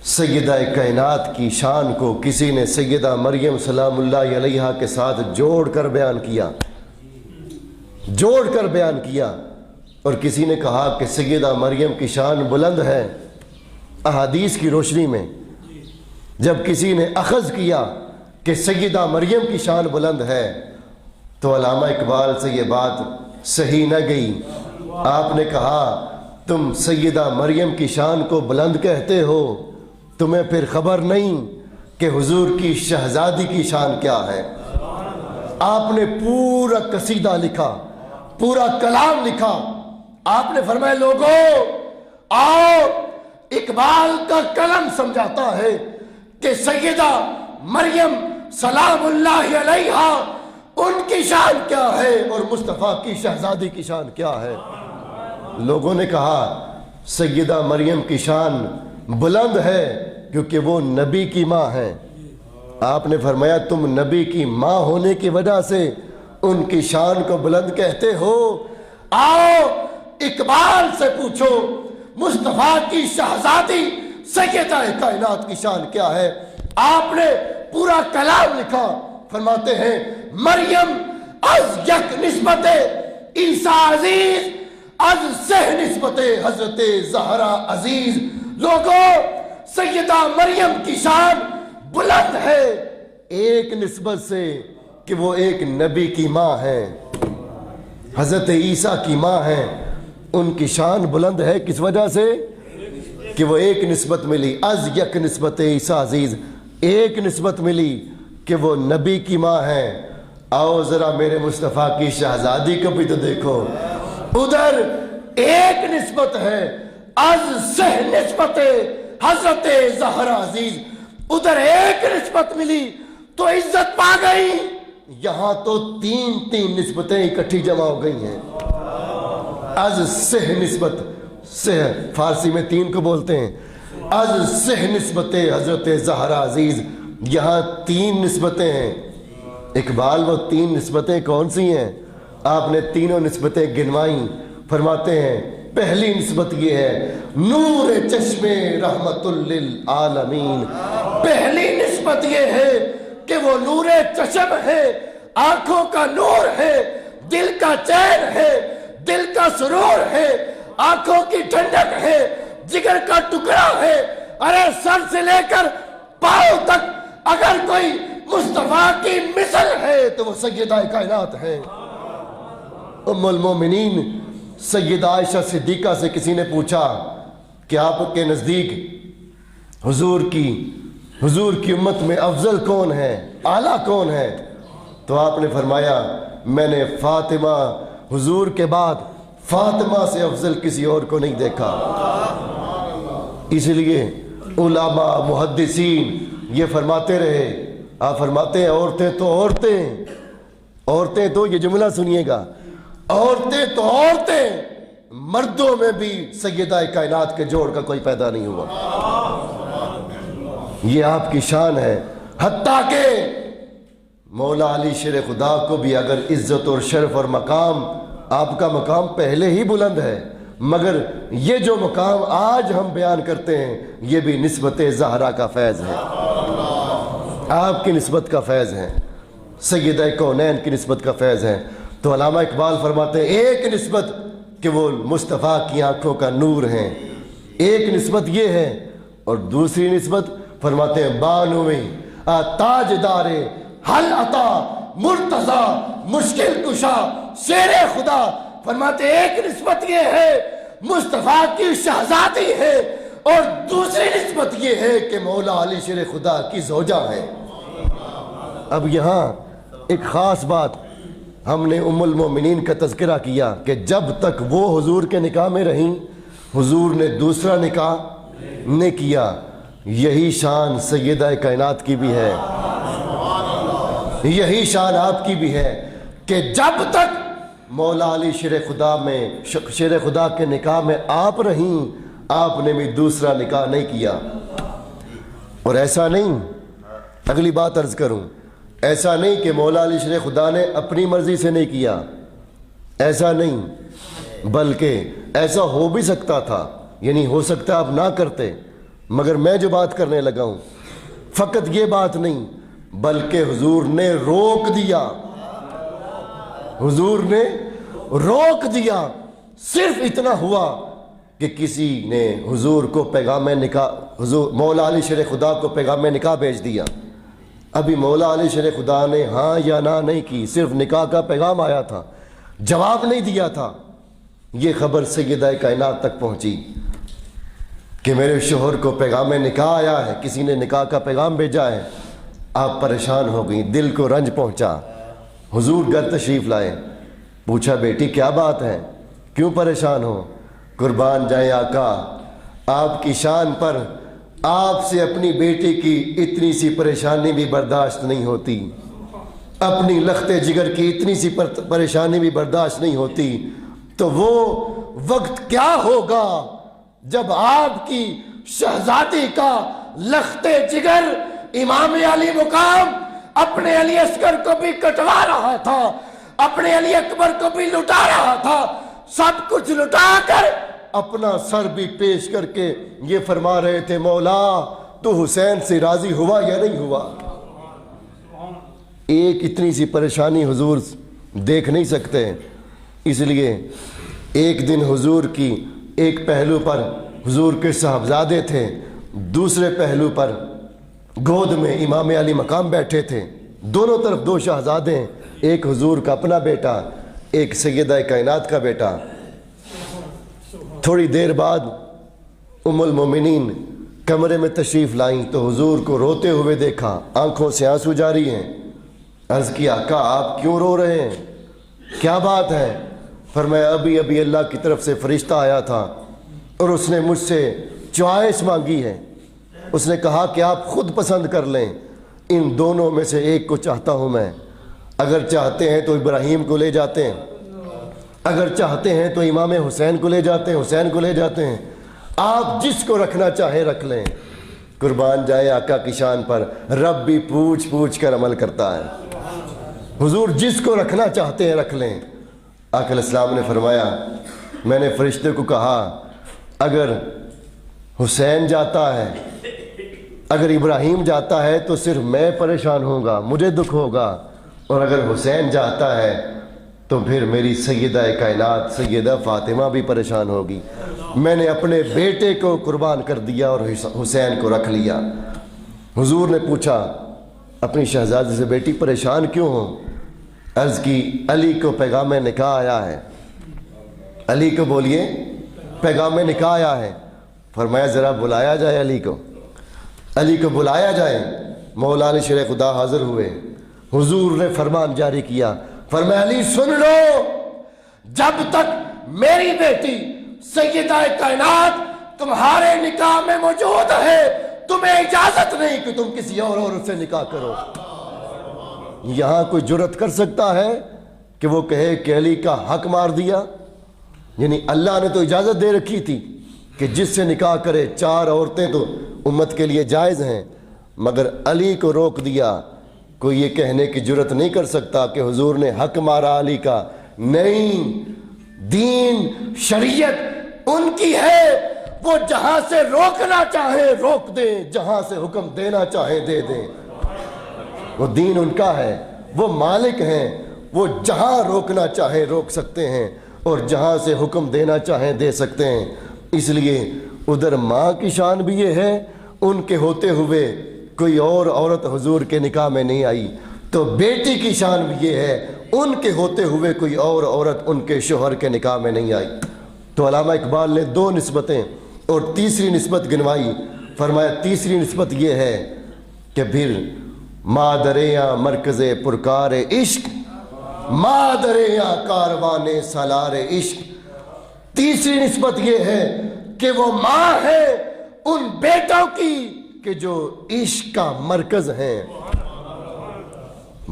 سیدہ کائنات کی شان کو کسی نے سیدہ مریم سلام اللہ علیہا کے ساتھ جوڑ کر بیان کیا اور کسی نے کہا کہ سیدہ مریم کی شان بلند ہے احادیث کی روشنی میں۔ جب کسی نے اخذ کیا کہ سیدہ مریم کی شان بلند ہے تو علامہ اقبال سے یہ بات صحیح نہ گئی۔ آپ نے کہا تم سیدہ مریم کی شان کو بلند کہتے ہو، تمہیں پھر خبر نہیں کہ حضور کی شہزادی کی شان کیا ہے۔ آپ نے پورا قصیدہ لکھا، پورا کلام لکھا۔ آپ نے فرمایا لوگوں آؤ، اقبال کا کلام سمجھاتا ہے کہ سیدہ مریم سلام اللہ علیہا ان کی شان کیا ہے اور مصطفیٰ کی شہزادی کی شان کیا ہے۔ لوگوں نے کہا سیدہ مریم کی شان بلند ہے کیونکہ وہ نبی کی ماں ہے۔ آپ نے فرمایا تم نبی کی ماں ہونے کی وجہ سے ان کی شان کو بلند کہتے ہو، آؤ اقبال سے پوچھو مصطفیٰ کی شہزادی سیدہ کائنات کی شان کیا ہے۔ آپ نے پورا کلام لکھا، فرماتے ہیں مریم از یک نسبت عیسیٰ عزیز از سہ نسبت حضرت زہرا عزیز۔ لوگوں سیدہ مریم کی شان بلند ہے ایک نسبت سے کہ وہ ایک نبی کی ماں ہے، حضرت عیسیٰ کی ماں ہے۔ ان کی شان بلند ہے کس وجہ سے کہ وہ ایک نسبت ملی، از یک نسبت عیسیٰ عزیز، ایک نسبت ملی کہ وہ نبی کی ماں ہے۔ آؤ ذرا میرے مصطفیٰ کی شہزادی کو بھی تو دیکھو، ادھر ایک نسبت ہے از سہ نسبت حضرت زہرا عزیز، ادھر ایک نسبت ملی تو عزت پا گئی، یہاں تو تین نسبتیں اکٹھی جمع ہو گئی ہیں۔ از سہ نسبت، سہ فارسی میں تین کو بولتے ہیں، از سہ نسبت حضرت زہرا عزیز، یہاں تین نسبتیں ہیں۔ اقبال وہ تین نسبتیں کون سی ہیں؟ آپ نے تینوں نسبتیں گنوائیں، فرماتے ہیں پہلی نسبت یہ ہے نور چشم رحمت للعالمین، پہلی نسبت یہ ہے کہ وہ نور چشم ہے، آنکھوں کا نور ہے، دل کا چین ہے، دل کا سرور ہے، آنکھوں کی ٹھنڈک ہے، جگر کا ٹکڑا ہے۔ ارے سر سے لے کر پاؤں تک اگر کوئی مصطفیٰ کی مثل ہے تو وہ سیدہ کائنات ہے۔ ام المومنین سیدہ عائشہ صدیقہ سے کسی نے پوچھا کہ آپ کے نزدیک حضور کی امت میں افضل کون ہے، اعلیٰ کون ہے؟ تو آپ نے فرمایا میں نے فاطمہ، حضور کے بعد فاطمہ سے افضل کسی اور کو نہیں دیکھا۔ اس لیے علماء محدثین یہ فرماتے رہے، آپ فرماتے ہیں عورتیں تو یہ جملہ سنیے گا، عورتیں تو عورتیں، مردوں میں بھی سیدہ کائنات کے جوڑ کا کوئی پیدا نہیں ہوا۔ یہ آپ کی شان ہے، حتیٰ کہ مولا علی شیر خدا کو بھی اگر عزت اور شرف اور مقام، آپ کا مقام پہلے ہی بلند ہے، مگر یہ جو مقام آج ہم بیان کرتے ہیں یہ بھی نسبت زہرا کا فیض ہے، آپ کی نسبت کا فیض ہے، سیدہ کونین کی نسبت کا فیض ہے۔ تو علامہ اقبال فرماتے ہیں ایک نسبت کہ وہ مصطفیٰ کی آنکھوں کا نور ہیں، ایک نسبت یہ ہے، اور دوسری نسبت فرماتے ہیں بانویں تاجدار حل عطا مرتضی مشکل کشا شیر خدا، فرماتے ہیں ایک نسبت یہ ہے مصطفیٰ کی شہزادی ہے، اور دوسری نسبت یہ ہے کہ مولا علی شیر خدا کی زوجہ ہے۔ اب یہاں ایک خاص بات، ہم نے ام المومنین کا تذکرہ کیا کہ جب تک وہ حضور کے نکاح میں رہیں حضور نے دوسرا نکاح نہیں کیا۔ یہی شان سیدہ کائنات کی بھی ہے، یہی شان آپ کی بھی ہے کہ جب تک مولا علی شیر خدا کے نکاح میں آپ رہیں آپ نے بھی دوسرا نکاح نہیں کیا۔ اور ایسا نہیں، اگلی بات عرض کروں، ایسا نہیں کہ مولا علی شیر خدا نے اپنی مرضی سے نہیں کیا، ایسا نہیں، بلکہ ایسا ہو بھی سکتا تھا، یعنی ہو سکتا آپ نہ کرتے، مگر میں جو بات کرنے لگا ہوں فقط یہ بات نہیں، بلکہ حضور نے روک دیا، حضور نے روک دیا۔ صرف اتنا ہوا کہ کسی نے حضور کو پیغام نکاح، حضور مولا علی شیر خدا کو پیغام نکاح بھیج دیا۔ ابھی مولا علی شیر خدا نے ہاں یا نہ نہیں کی، صرف نکاح کا پیغام آیا تھا، جواب نہیں دیا تھا۔ یہ خبر سیدہ کائنات تک پہنچی کہ میرے شوہر کو پیغام نکاح آیا ہے، کسی نے نکاح کا پیغام بھیجا ہے۔ آپ پریشان ہو گئی، دل کو رنج پہنچا۔ حضور گھر تشریف لائے، پوچھا بیٹی کیا بات ہے، کیوں پریشان ہو؟ قربان جائیں آقا، آپ کی شان پر آپ سے اپنی بیٹی کی اتنی سی پریشانی بھی برداشت نہیں ہوتی، اپنی لخت جگر کی اتنی سی پریشانی بھی برداشت نہیں ہوتی، تو وہ وقت کیا ہوگا جب آپ کی شہزادی کا لخت جگر امام علی مقام اپنے علی اصغر کو بھی کٹوا رہا تھا، اپنے علی اکبر کو بھی لٹا رہا تھا، سب کچھ لٹا کر اپنا سر بھی پیش کر کے یہ فرما رہے تھے مولا تو حسین سے راضی ہوا یا نہیں ہوا؟ ایک اتنی سی پریشانی حضور دیکھ نہیں سکتے، اس لیے ایک دن حضور کی ایک پہلو پر حضور کے صاحبزادے تھے، دوسرے پہلو پر گود میں امام علی مقام بیٹھے تھے، دونوں طرف دو شہزادے ہیں، ایک حضور کا اپنا بیٹا، ایک سیدہ کائنات کا بیٹا۔ تھوڑی دیر بعد ام المومنین کمرے میں تشریف لائیں تو حضور کو روتے ہوئے دیکھا، آنکھوں سے آنسو جاری ہیں۔ عرض کی آقا آپ کیوں رو رہے ہیں، کیا بات ہے؟ فرمایا ابھی اللہ کی طرف سے فرشتہ آیا تھا اور اس نے مجھ سے چوائس مانگی ہے، اس نے کہا کہ آپ خود پسند کر لیں، ان دونوں میں سے ایک کو چاہتا ہوں میں، اگر چاہتے ہیں تو ابراہیم کو لے جاتے ہیں، اگر چاہتے ہیں تو امام حسین کو لے جاتے ہیں، حسین کو لے جاتے ہیں، آپ جس کو رکھنا چاہیں رکھ لیں۔ قربان جائے آقا کی شان پر، رب بھی پوچھ پوچھ کر عمل کرتا ہے، حضور جس کو رکھنا چاہتے ہیں رکھ لیں۔ آقا علیہ السلام نے فرمایا میں نے فرشتے کو کہا اگر حسین جاتا ہے، اگر ابراہیم جاتا ہے تو صرف میں پریشان ہوں گا، مجھے دکھ ہوگا، اور اگر حسین جاتا ہے تو پھر میری سیدہ کائنات سیدہ فاطمہ بھی پریشان ہوگی۔ میں نے اپنے بیٹے کو قربان کر دیا اور حسین کو رکھ لیا۔ حضور نے پوچھا اپنی شہزادی سے بیٹی پریشان کیوں ہو؟ عرض کی علی کو پیغام نکاح آیا ہے، علی کو بولیے پیغام نکاح آیا ہے۔ فرمایا ذرا بلایا جائے علی کو، علی کو بلایا جائے۔ مولا علی شیر خدا حاضر ہوئے، حضور نے فرمان جاری کیا، فرمایا علی سن لو، جب تک میری بیٹی سیدہ کائنات تمہارے نکاح میں موجود ہے تمہیں اجازت نہیں کہ تم کسی اور عورت سے نکاح کرو۔ یہاں کوئی جرت کر سکتا ہے کہ وہ کہے کہ علی کا حق مار دیا؟ یعنی اللہ نے تو اجازت دے رکھی تھی کہ جس سے نکاح کرے، 4 عورتیں تو امت کے لیے جائز ہیں، مگر علی کو روک دیا۔ کوئی یہ کہنے کی جرت نہیں کر سکتا کہ حضور نے حق مارا علی کا، نہیں، دین شریعت ان کی ہے، وہ جہاں سے روکنا چاہے روک دیں، جہاں سے حکم دینا چاہے دے دیں، وہ دین ان کا ہے، وہ مالک ہیں، وہ جہاں روکنا چاہے روک سکتے ہیں اور جہاں سے حکم دینا چاہیں دے سکتے ہیں۔ اس لیے ادھر ماں کی شان بھی یہ ہے، ان کے ہوتے ہوئے کوئی اور عورت حضور کے نکاح میں نہیں آئی، تو بیٹی کی شان بھی یہ ہے، ان کے ہوتے ہوئے کوئی اور عورت ان کے شوہر کے نکاح میں نہیں آئی۔ تو علامہ اقبال نے 2 نسبتیں اور تیسری نسبت گنوائی، فرمایا تیسری نسبت یہ ہے کہ پھر مادریاں مرکز پرکار عشق، مادریاں کاروان سالار عشق۔ تیسری نسبت یہ ہے کہ وہ ماں ہے ان بیٹوں کی کہ جو عشق کا مرکز ہیں،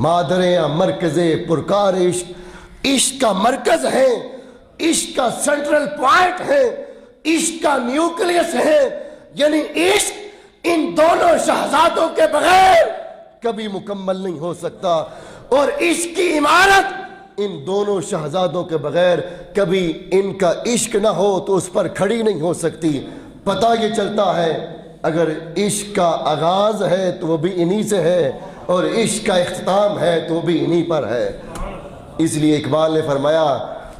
مادریاں مرکز پرکار عشق، عشق کا مرکز ہے، عشق کا سینٹرل پوائنٹ ہے، عشق کا نیوکلیس ہے، یعنی عشق ان دونوں شہزادوں کے بغیر کبھی مکمل نہیں ہو سکتا، اور عشق کی عمارت ان دونوں شہزادوں کے بغیر کبھی ان کا عشق نہ ہو تو اس پر کھڑی نہیں ہو سکتی۔ پتہ یہ چلتا ہے اگر عشق کا آغاز ہے تو وہ بھی انہی سے ہے، اور عشق کا اختتام ہے تو وہ بھی انہی پر ہے۔ اس لیے اقبال نے فرمایا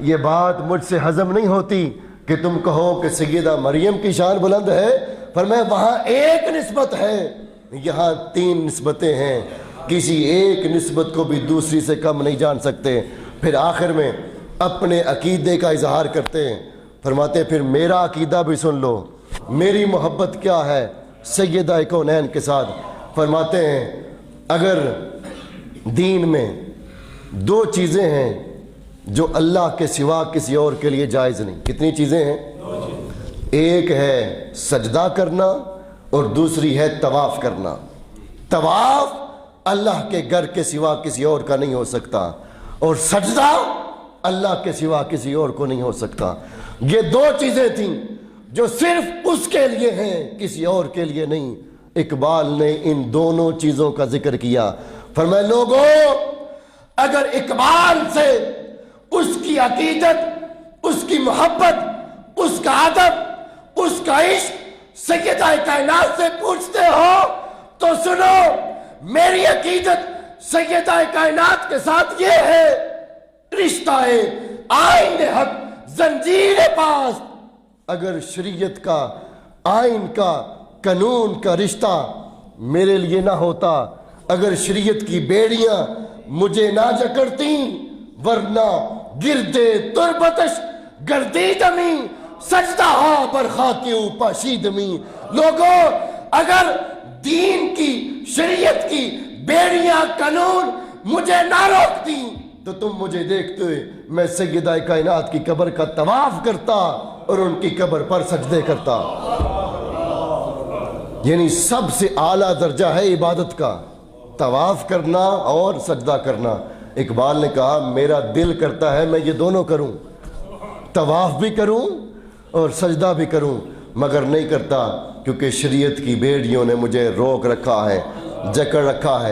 یہ بات مجھ سے ہضم نہیں ہوتی کہ تم کہو کہ سیدہ مریم کی شان بلند ہے۔ فرمایا وہاں ایک نسبت ہے، یہاں 3 نسبتیں ہیں، کسی ایک نسبت کو بھی دوسری سے کم نہیں جان سکتے۔ پھر آخر میں اپنے عقیدے کا اظہار کرتے ہیں، فرماتے ہیں پھر میرا عقیدہ بھی سن لو، میری محبت کیا ہے سیدہ کونین کے ساتھ۔ فرماتے ہیں اگر دین میں 2 چیزیں ہیں جو اللہ کے سوا کسی اور کے لیے جائز نہیں، کتنی چیزیں ہیں؟ ایک ہے سجدہ کرنا اور دوسری ہے طواف کرنا۔ طواف اللہ کے گھر کے سوا کسی اور کا نہیں ہو سکتا، اور سجدہ اللہ کے سوا کسی اور کو نہیں ہو سکتا۔ یہ 2 چیزیں تھیں جو صرف اس کے لیے ہیں، کسی اور کے لیے نہیں۔ اقبال نے ان دونوں چیزوں کا ذکر کیا۔ فرمایا لوگوں اگر اقبال سے اس کی عقیدت، اس کی محبت، اس کا ادب، اس کا عشق سیدہ کائنات سے پوچھتے ہو تو سنو، میری عقیدت سیدہ کائنات کے ساتھ یہ ہے، رشتہ آئین حق زنجیر پاس۔ اگر شریعت کا، آئین کا، قانون کا رشتہ میرے لیے نہ ہوتا، اگر شریعت کی بیڑیاں مجھے نہ جکڑتی، ورنہ گردے تربتش گردی دمی، سجدہ ہا برخا کیوں پاشیدمی۔ لوگوں اگر دین کی، شریعت کی بیڑیاں، قانون مجھے نہ روکتی تو تم مجھے دیکھتے میں سیدہ کائنات کی قبر کا طواف کرتا اور ان کی قبر پر سجدے کرتا۔ یعنی سب سے اعلیٰ درجہ ہے عبادت کا، طواف کرنا اور سجدہ کرنا۔ اقبال نے کہا میرا دل کرتا ہے میں یہ دونوں کروں، طواف بھی کروں اور سجدہ بھی کروں، مگر نہیں کرتا کیونکہ شریعت کی بیڑیوں نے مجھے روک رکھا ہے، جکڑ رکھا ہے۔